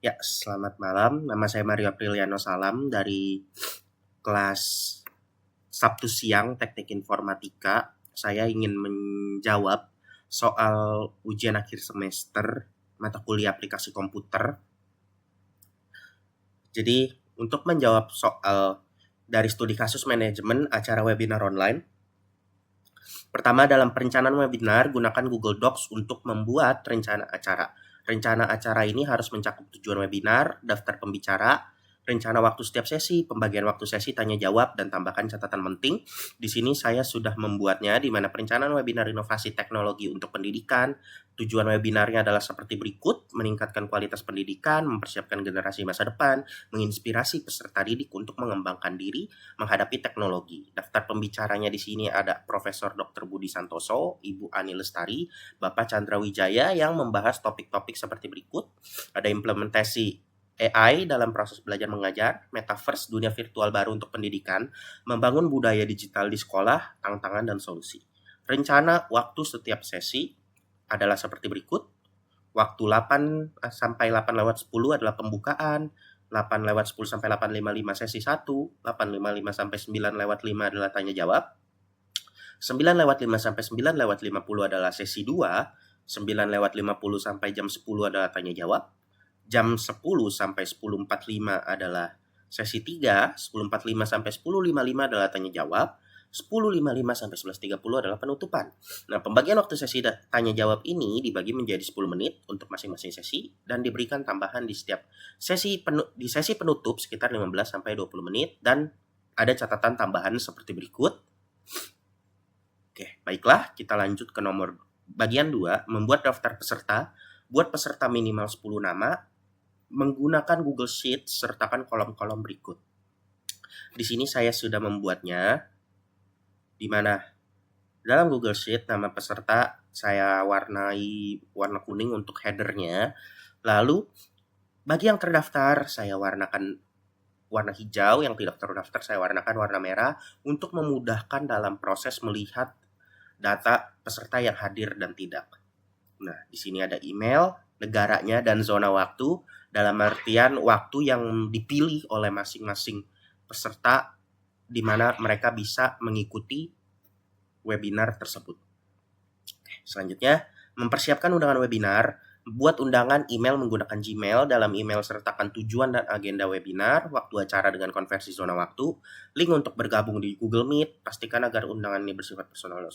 Ya, selamat malam. Nama saya Mario Apriliano Salam dari kelas Sabtu Siang Teknik Informatika. Saya ingin menjawab soal ujian akhir semester mata kuliah aplikasi komputer. Jadi, untuk menjawab soal dari studi kasus manajemen acara webinar online, pertama, dalam perencanaan webinar, gunakan Google Docs untuk membuat rencana acara. Rencana acara ini harus mencakup tujuan webinar, daftar pembicara, rencana waktu setiap sesi, pembagian waktu sesi tanya jawab, dan tambahkan catatan penting. Di sini saya sudah membuatnya, di mana perencanaan webinar inovasi teknologi untuk pendidikan. Tujuan webinarnya adalah seperti berikut: meningkatkan kualitas pendidikan, mempersiapkan generasi masa depan, menginspirasi peserta didik untuk mengembangkan diri, menghadapi teknologi. Daftar pembicaranya di sini ada Profesor Dr. Budi Santoso, Ibu Ani Lestari, Bapak Chandra Wijaya yang membahas topik-topik seperti berikut. Ada implementasi AI dalam proses belajar mengajar, metaverse, dunia virtual baru untuk pendidikan, membangun budaya digital di sekolah, tantangan dan solusi. Rencana waktu setiap sesi adalah seperti berikut. Waktu 8 sampai 8:10 adalah pembukaan, 8:10 sampai 8:55 sesi 1, 8:55 sampai 9:05 adalah tanya jawab, 9:05 sampai 9:50 adalah sesi 2, 9:50 sampai jam 10 adalah tanya jawab, jam 10 sampai 10:45 adalah sesi 3, 10:45 sampai 10:55 adalah tanya jawab, 10:55 sampai 11:30 adalah penutupan. Nah, pembagian waktu sesi tanya jawab ini dibagi menjadi 10 menit untuk masing-masing sesi dan diberikan tambahan di setiap sesi di sesi penutup sekitar 15 sampai 20 menit dan ada catatan tambahan seperti berikut. Oke, baiklah, kita lanjut ke nomor bagian 2, membuat daftar peserta. Buat peserta minimal 10 nama, menggunakan Google Sheet, sertakan kolom-kolom berikut. Di sini saya sudah membuatnya, di mana dalam Google Sheet nama peserta saya warnai warna kuning untuk headernya. Lalu bagi yang terdaftar saya warnakan warna hijau, yang tidak terdaftar saya warnakan warna merah untuk memudahkan dalam proses melihat data peserta yang hadir dan tidak. Nah, di sini ada email, negaranya, dan zona waktu, dalam artian waktu yang dipilih oleh masing-masing peserta di mana mereka bisa mengikuti webinar tersebut. Selanjutnya, mempersiapkan undangan webinar. Buat undangan email menggunakan Gmail. Dalam email sertakan tujuan dan agenda webinar, waktu acara dengan konversi zona waktu, link untuk bergabung di Google Meet. Pastikan agar undangan ini bersifat personal dan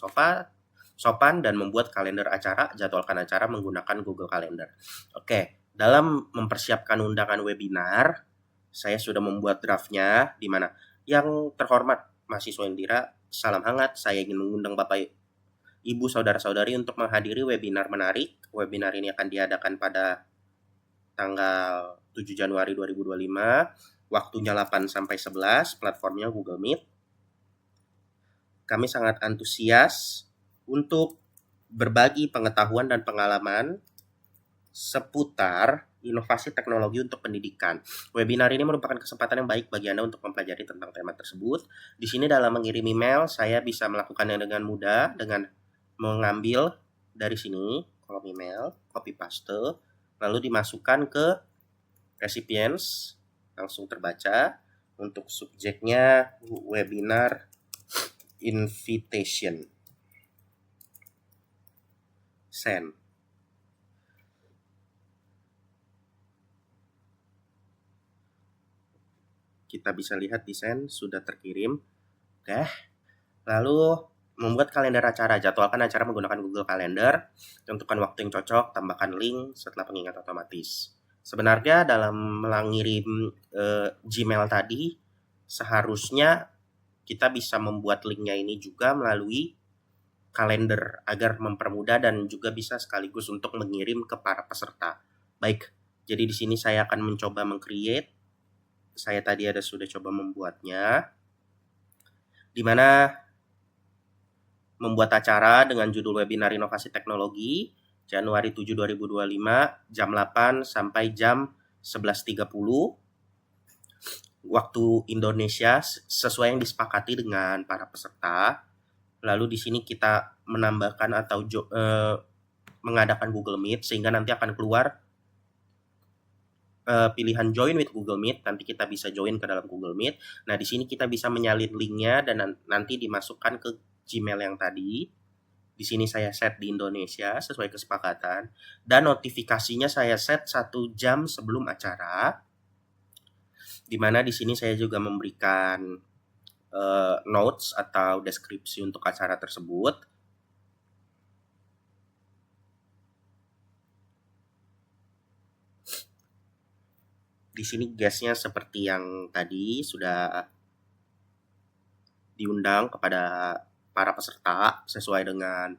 sopan, dan membuat kalender acara, jadwalkan acara menggunakan Google Calendar. Oke, dalam mempersiapkan undangan webinar, saya sudah membuat draftnya, di mana yang terhormat mahasiswa Indira, salam hangat, saya ingin mengundang Bapak Ibu saudara-saudari untuk menghadiri webinar menarik. Webinar ini akan diadakan pada tanggal 7 Januari 2025, waktunya 8 sampai 11, platformnya Google Meet. Kami sangat antusias untuk berbagi pengetahuan dan pengalaman seputar inovasi teknologi untuk pendidikan. Webinar ini merupakan kesempatan yang baik bagi Anda untuk mempelajari tentang tema tersebut. Di sini dalam mengirim email, saya bisa melakukannya dengan mudah dengan mengambil dari sini kolom email, copy paste, lalu dimasukkan ke recipients, langsung terbaca. Untuk subjeknya webinar invitation, send. Kita bisa lihat desain sudah terkirim. Oke. Lalu membuat kalender acara, jadwalkan acara menggunakan Google Calendar, tentukan waktu yang cocok, tambahkan link setelah pengingat otomatis. Sebenarnya dalam mengirim Gmail tadi, seharusnya kita bisa membuat linknya ini juga melalui kalender agar mempermudah dan juga bisa sekaligus untuk mengirim ke para peserta. Baik, jadi di sini saya akan mencoba meng-create. Saya tadi sudah coba membuatnya, di mana membuat acara dengan judul webinar inovasi teknologi Januari 7 2025 jam 8 sampai jam 11.30 waktu Indonesia sesuai yang disepakati dengan para peserta. Lalu di sini kita menambahkan atau mengadakan Google Meet sehingga nanti akan keluar pilihan join with Google Meet, nanti kita bisa join ke dalam Google Meet. Nah, di sini kita bisa menyalin linknya dan nanti dimasukkan ke Gmail yang tadi. Di sini saya set di Indonesia sesuai kesepakatan dan notifikasinya saya set 1 jam sebelum acara. Di mana di sini saya juga memberikan notes atau deskripsi untuk acara tersebut. Di sini guest-nya seperti yang tadi sudah diundang kepada para peserta sesuai dengan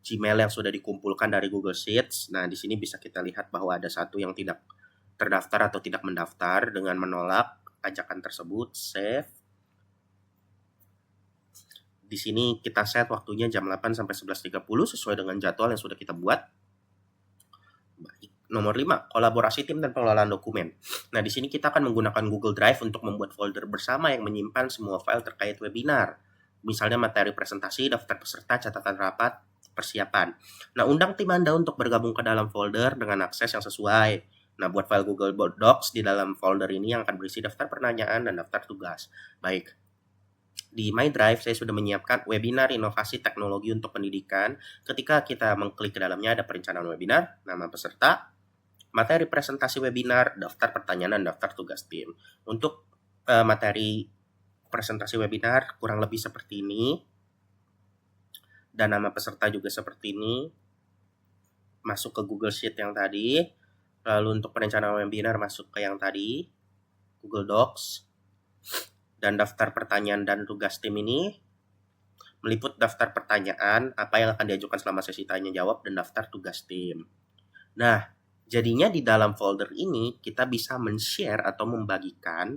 Gmail yang sudah dikumpulkan dari Google Sheets. Nah, di sini bisa kita lihat bahwa ada satu yang tidak terdaftar atau tidak mendaftar dengan menolak ajakan tersebut. Save. Di sini kita set waktunya jam 8 sampai 11.30 sesuai dengan jadwal yang sudah kita buat. Baik. Nomor 5, kolaborasi tim dan pengelolaan dokumen. Nah, di sini kita akan menggunakan Google Drive untuk membuat folder bersama yang menyimpan semua file terkait webinar. Misalnya materi presentasi, daftar peserta, catatan rapat, persiapan. Nah, undang tim Anda untuk bergabung ke dalam folder dengan akses yang sesuai. Nah, buat file Google Docs di dalam folder ini yang akan berisi daftar pertanyaan dan daftar tugas. Baik. Di My Drive saya sudah menyiapkan webinar inovasi teknologi untuk pendidikan. Ketika kita mengklik ke dalamnya ada perencanaan webinar, nama peserta, materi presentasi webinar, daftar pertanyaan, dan daftar tugas tim. Untuk materi presentasi webinar kurang lebih seperti ini. Dan nama peserta juga seperti ini. Masuk ke Google Sheet yang tadi. Lalu untuk perencanaan webinar masuk ke yang tadi, Google Docs. Dan daftar pertanyaan dan tugas tim ini meliput daftar pertanyaan, apa yang akan diajukan selama sesi tanya jawab, dan daftar tugas tim. Nah, jadinya di dalam folder ini kita bisa men-share atau membagikan.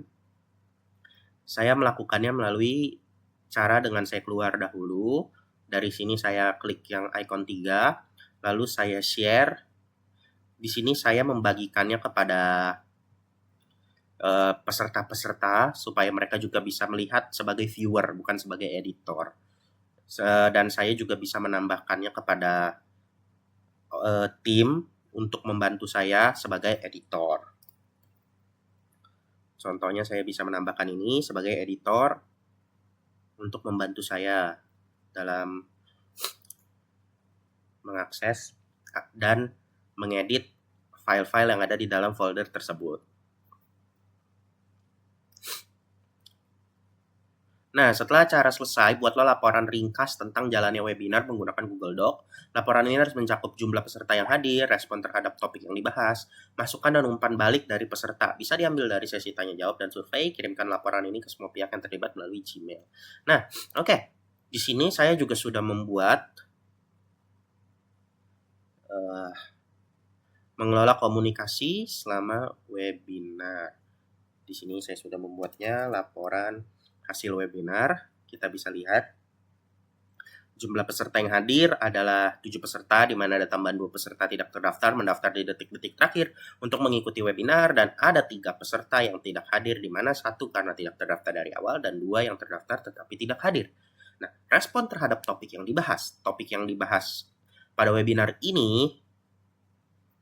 Saya melakukannya melalui cara dengan saya keluar dahulu. Dari sini saya klik yang icon 3, lalu saya share. Di sini saya membagikannya kepada peserta-peserta supaya mereka juga bisa melihat sebagai viewer, bukan sebagai editor. Dan saya juga bisa menambahkannya kepada tim untuk membantu saya sebagai editor. Contohnya saya bisa menambahkan ini sebagai editor untuk membantu saya dalam mengakses dan mengedit file-file yang ada di dalam folder tersebut. Nah, setelah acara selesai, buatlah laporan ringkas tentang jalannya webinar menggunakan Google Doc. Laporan ini harus mencakup jumlah peserta yang hadir, respon terhadap topik yang dibahas, masukan dan umpan balik dari peserta. Bisa diambil dari sesi tanya jawab dan survei. Kirimkan laporan ini ke semua pihak yang terlibat melalui Gmail. Nah, oke. Di sini saya juga sudah membuat mengelola komunikasi selama webinar. Di sini saya sudah membuatnya laporan hasil webinar. Kita bisa lihat jumlah peserta yang hadir adalah 7 peserta, di mana ada tambahan 2 peserta tidak terdaftar, mendaftar di detik-detik terakhir untuk mengikuti webinar, dan ada 3 peserta yang tidak hadir, di mana 1 karena tidak terdaftar dari awal dan 2 yang terdaftar tetapi tidak hadir. Nah, respon terhadap topik yang dibahas. Topik yang dibahas pada webinar ini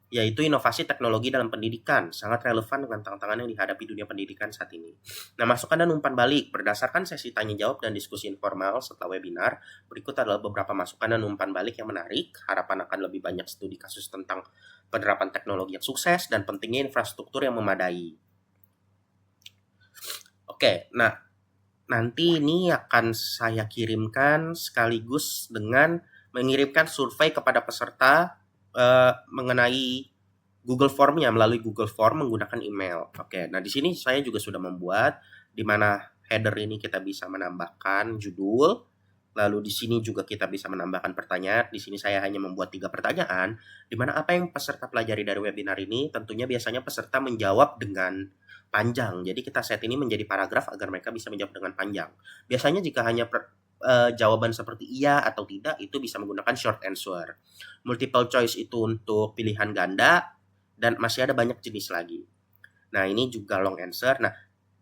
yaitu inovasi teknologi dalam pendidikan, sangat relevan dengan tantangan yang dihadapi dunia pendidikan saat ini. Nah, masukan dan umpan balik berdasarkan sesi tanya jawab dan diskusi informal setelah webinar, berikut adalah beberapa masukan dan umpan balik yang menarik. Harapan akan lebih banyak studi kasus tentang penerapan teknologi yang sukses dan pentingnya infrastruktur yang memadai. Oke, nah nanti ini akan saya kirimkan sekaligus dengan mengirimkan survei kepada peserta mengenai Google Form-nya melalui Google Form menggunakan email. Oke, nah di sini saya juga sudah membuat di mana header ini kita bisa menambahkan judul, lalu di sini juga kita bisa menambahkan pertanyaan. Di sini saya hanya membuat 3 pertanyaan, di mana apa yang peserta pelajari dari webinar ini, tentunya biasanya peserta menjawab dengan panjang. Jadi kita set ini menjadi paragraf agar mereka bisa menjawab dengan panjang. Biasanya jika hanya jawaban seperti iya atau tidak, itu bisa menggunakan short answer. Multiple choice itu untuk pilihan ganda, dan masih ada banyak jenis lagi. Nah, ini juga long answer. Nah,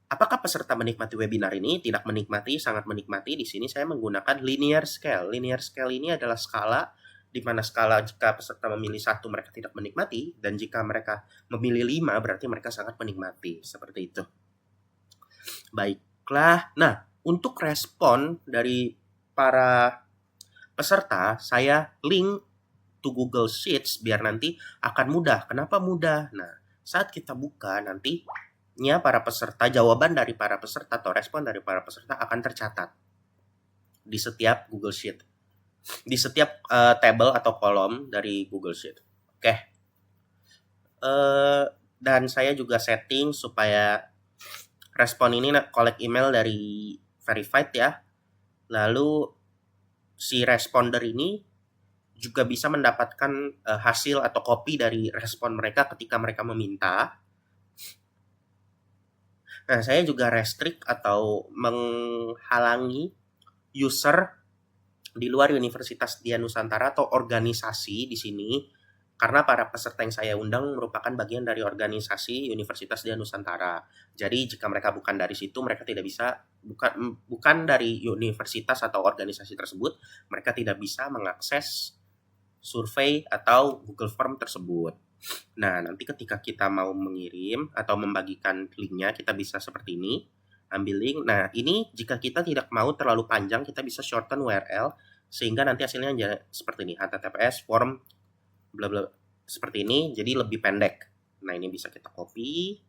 apakah peserta menikmati webinar ini? Tidak menikmati, sangat menikmati. Di sini saya menggunakan linear scale. Linear scale ini adalah skala di mana skala jika peserta memilih 1 mereka tidak menikmati, dan jika mereka memilih 5 berarti mereka sangat menikmati, seperti itu. Baiklah, nah untuk respon dari para peserta, saya link to Google Sheets biar nanti akan mudah. Kenapa mudah? Nah, saat kita buka nantinya para peserta, jawaban dari para peserta atau respon dari para peserta akan tercatat di setiap Google Sheet, di setiap table atau kolom dari Google Sheet. Oke. Dan saya juga setting supaya respon ini collect email dari verified ya. Lalu si responder ini juga bisa mendapatkan hasil atau copy dari respon mereka ketika mereka meminta. Nah, saya juga restrict atau menghalangi user di luar Universitas Dian Nusantara atau organisasi di sini, karena para peserta yang saya undang merupakan bagian dari organisasi Universitas Dian Nusantara. Jadi jika mereka bukan dari situ, mereka tidak bisa, bukan dari universitas atau organisasi tersebut, mereka tidak bisa mengakses survei atau Google Form tersebut. Nah, nanti ketika kita mau mengirim atau membagikan linknya, kita bisa seperti ini, ambil link. Nah, ini jika kita tidak mau terlalu panjang, kita bisa shorten URL, sehingga nanti hasilnya seperti ini, https form bla bla, seperti ini, jadi lebih pendek. Nah, ini bisa kita copy.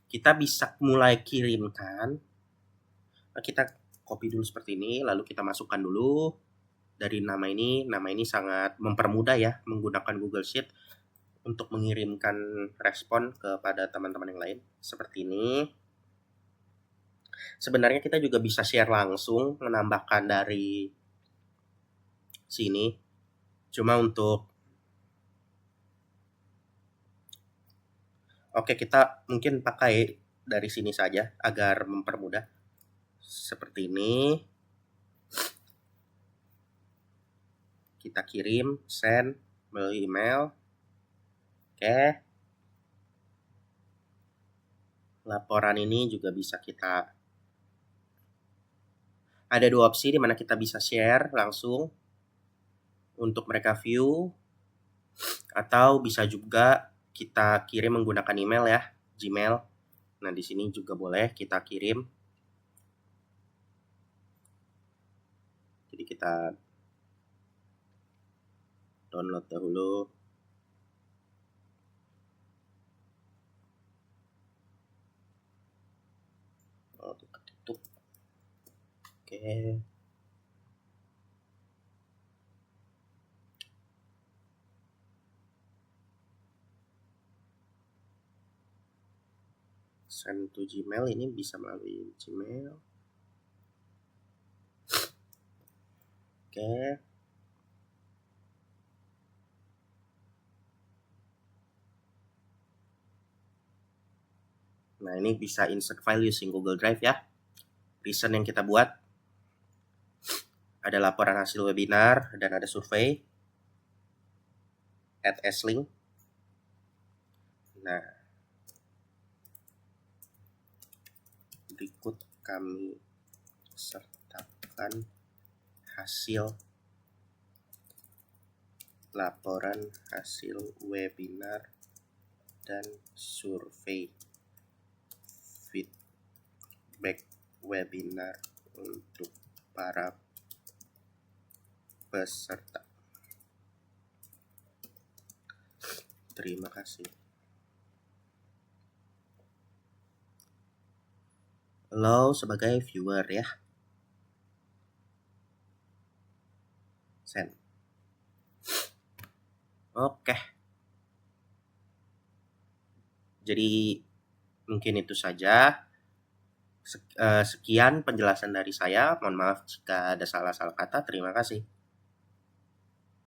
Kita bisa mulai kirimkan. Nah, kita copy dulu seperti ini, lalu kita masukkan dulu dari nama ini sangat mempermudah ya menggunakan Google Sheet untuk mengirimkan respon kepada teman-teman yang lain seperti ini. Sebenarnya kita juga bisa share langsung, menambahkan dari sini. Cuma untuk kita mungkin pakai dari sini saja agar mempermudah. Seperti ini. Kita kirim, send melalui email. Oke. Laporan ini juga bisa kita, ada 2 opsi di mana kita bisa share langsung untuk mereka view, atau bisa juga kita kirim menggunakan email ya, Gmail. Nah, di sini juga boleh kita kirim. Jadi kita download dahulu. Oh, tutup. Oke. Send to Gmail, ini bisa melalui Gmail. Oke. Nah, ini bisa insert file using Google Drive ya. Reason yang kita buat, ada laporan hasil webinar dan ada survei. Add as link. Nah, berikut kami sertakan hasil laporan hasil webinar dan survei feedback webinar untuk para peserta. Terima kasih. Lo sebagai viewer ya. Send. Oke. Jadi mungkin itu saja. Sekian penjelasan dari saya. Mohon maaf jika ada salah-salah kata. Terima kasih.